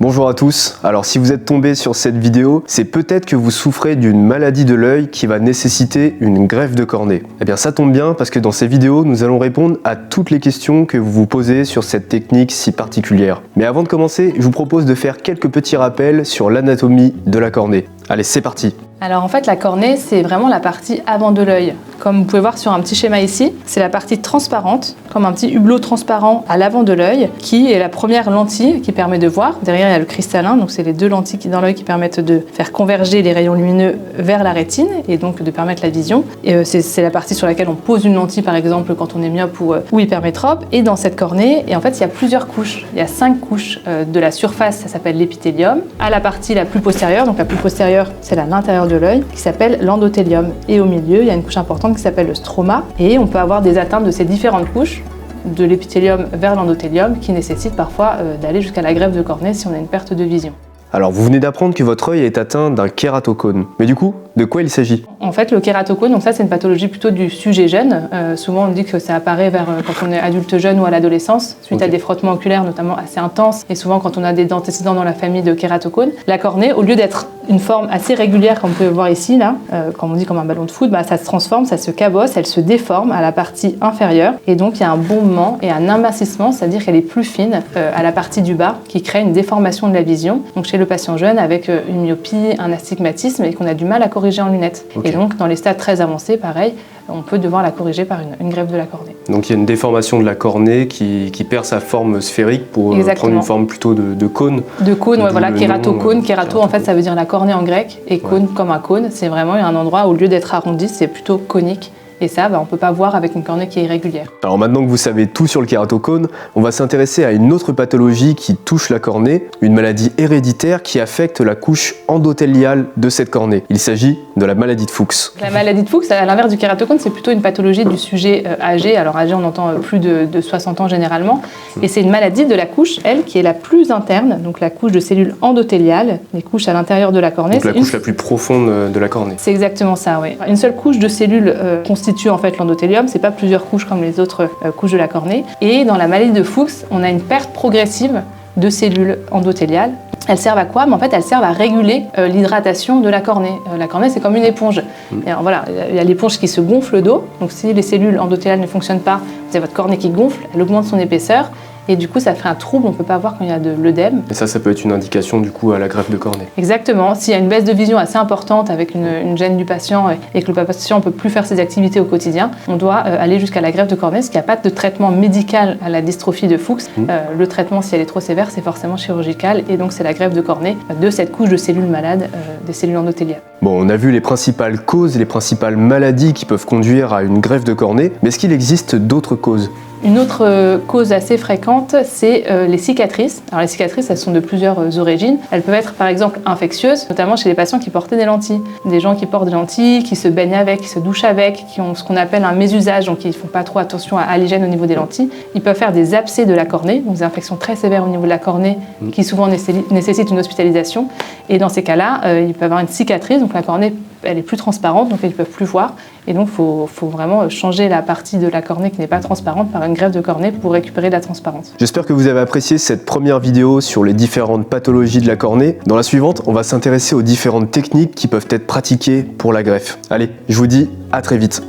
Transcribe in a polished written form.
Bonjour à tous, alors si vous êtes tombé sur cette vidéo, c'est peut-être que vous souffrez d'une maladie de l'œil qui va nécessiter une greffe de cornée. Eh bien ça tombe bien parce que dans ces vidéos, nous allons répondre à toutes les questions que vous vous posez sur cette technique si particulière. Mais avant de commencer, je vous propose de faire quelques petits rappels sur l'anatomie de la cornée. Allez, c'est parti! Alors en fait la cornée c'est vraiment la partie avant de l'œil. Comme vous pouvez voir sur un petit schéma ici, c'est la partie transparente, comme un petit hublot transparent à l'avant de l'œil, qui est la première lentille qui permet de voir. Derrière il y a le cristallin, donc c'est les deux lentilles dans l'œil qui permettent de faire converger les rayons lumineux vers la rétine et donc de permettre la vision. Et c'est la partie sur laquelle on pose une lentille par exemple quand on est myope ou hypermétrope. Et dans cette cornée, et en fait il y a plusieurs couches, il y a 5 couches de la surface, ça s'appelle l'épithélium, à la partie la plus postérieure, donc la plus postérieure c'est à l'intérieur de l'œil, qui s'appelle l'endothélium. Et au milieu, il y a une couche importante qui s'appelle le stroma. Et on peut avoir des atteintes de ces différentes couches, de l'épithélium vers l'endothélium, qui nécessitent parfois d'aller jusqu'à la greffe de cornée si on a une perte de vision. Alors vous venez d'apprendre que votre œil est atteint d'un kératocone. Mais du coup, de quoi il s'agit? En fait, le kératocone, donc ça c'est une pathologie plutôt du sujet jeune. Souvent on dit que ça apparaît quand on est adulte jeune ou à l'adolescence, suite à des frottements oculaires notamment assez intenses, et souvent quand on a des antécédents dans la famille de kératocone. La cornée, au lieu d'être une forme assez régulière comme vous pouvez voir ici, là, comme on dit comme un ballon de foot, ça se transforme, ça se cabosse, elle se déforme à la partie inférieure, et donc il y a un bombement et un amincissement, c'est-à-dire qu'elle est plus fine à la partie du bas, qui crée une déformation de la vision. Donc chez le patient jeune avec une myopie, un astigmatisme, et qu'on a du mal à corriger en lunettes. Okay. Et donc dans les stades très avancés, pareil, on peut devoir la corriger par une greffe de la cornée. Donc il y a une déformation de la cornée qui perd sa forme sphérique pour prendre une forme plutôt de cône. De cône, ouais, voilà, kératocone. Kérato en fait ça veut dire la cornée en grec, et cône comme un cône, c'est vraiment un endroit où au lieu d'être arrondi, c'est plutôt conique. Et ça, on ne peut pas voir avec une cornée qui est irrégulière. Alors maintenant que vous savez tout sur le kératocone, on va s'intéresser à une autre pathologie qui touche la cornée, une maladie héréditaire qui affecte la couche endothéliale de cette cornée. Il s'agit de la maladie de Fuchs. La maladie de Fuchs, à l'inverse du kératocone, c'est plutôt une pathologie du sujet âgé. Alors âgé, on entend plus de 60 ans généralement. Et c'est une maladie de la couche, elle, qui est la plus interne, donc la couche de cellules endothéliales, les couches à l'intérieur de la cornée. Donc la couche la plus profonde de la cornée. C'est exactement ça, oui. Une seule couche de cellules constitue en fait l'endothélium, c'est pas plusieurs couches comme les autres couches de la cornée. Et dans la maladie de Fuchs, on a une perte progressive de cellules endothéliales. Elles servent à quoi? En fait, elles servent à réguler l'hydratation de la cornée. La cornée, c'est comme une éponge. Et alors, voilà, il y a l'éponge qui se gonfle d'eau. Donc, si les cellules endothéliales ne fonctionnent pas, vous avez votre cornée qui gonfle, elle augmente son épaisseur. Et du coup, ça fait un trouble, on ne peut pas voir quand il y a de l'œdème. Et ça peut être une indication du coup à la greffe de cornée. Exactement. S'il y a une baisse de vision assez importante avec une gêne du patient et que le patient ne peut plus faire ses activités au quotidien, on doit aller jusqu'à la greffe de cornée, parce qu'il n'y a pas de traitement médical à la dystrophie de Fuchs. Le traitement, si elle est trop sévère, c'est forcément chirurgical, et donc c'est la greffe de cornée de cette couche de cellules malades, des cellules endothéliales. Bon, on a vu les principales causes, les principales maladies qui peuvent conduire à une greffe de cornée, mais est-ce qu'il existe d'autres causes? Une autre cause assez fréquente, c'est les cicatrices. Alors les cicatrices, elles sont de plusieurs origines. Elles peuvent être par exemple infectieuses, notamment chez les patients qui portaient des lentilles. Des gens qui portent des lentilles, qui se baignent avec, qui se douchent avec, qui ont ce qu'on appelle un mésusage, donc ils ne font pas trop attention à l'hygiène au niveau des lentilles. Ils peuvent faire des abcès de la cornée, donc des infections très sévères au niveau de la cornée qui souvent nécessitent une hospitalisation. Et dans ces cas-là, ils peuvent avoir une cicatrice, donc la cornée elle est plus transparente, donc ils ne peuvent plus voir. Et donc, il faut vraiment changer la partie de la cornée qui n'est pas transparente par une greffe de cornée pour récupérer de la transparence. J'espère que vous avez apprécié cette première vidéo sur les différentes pathologies de la cornée. Dans la suivante, on va s'intéresser aux différentes techniques qui peuvent être pratiquées pour la greffe. Allez, je vous dis à très vite.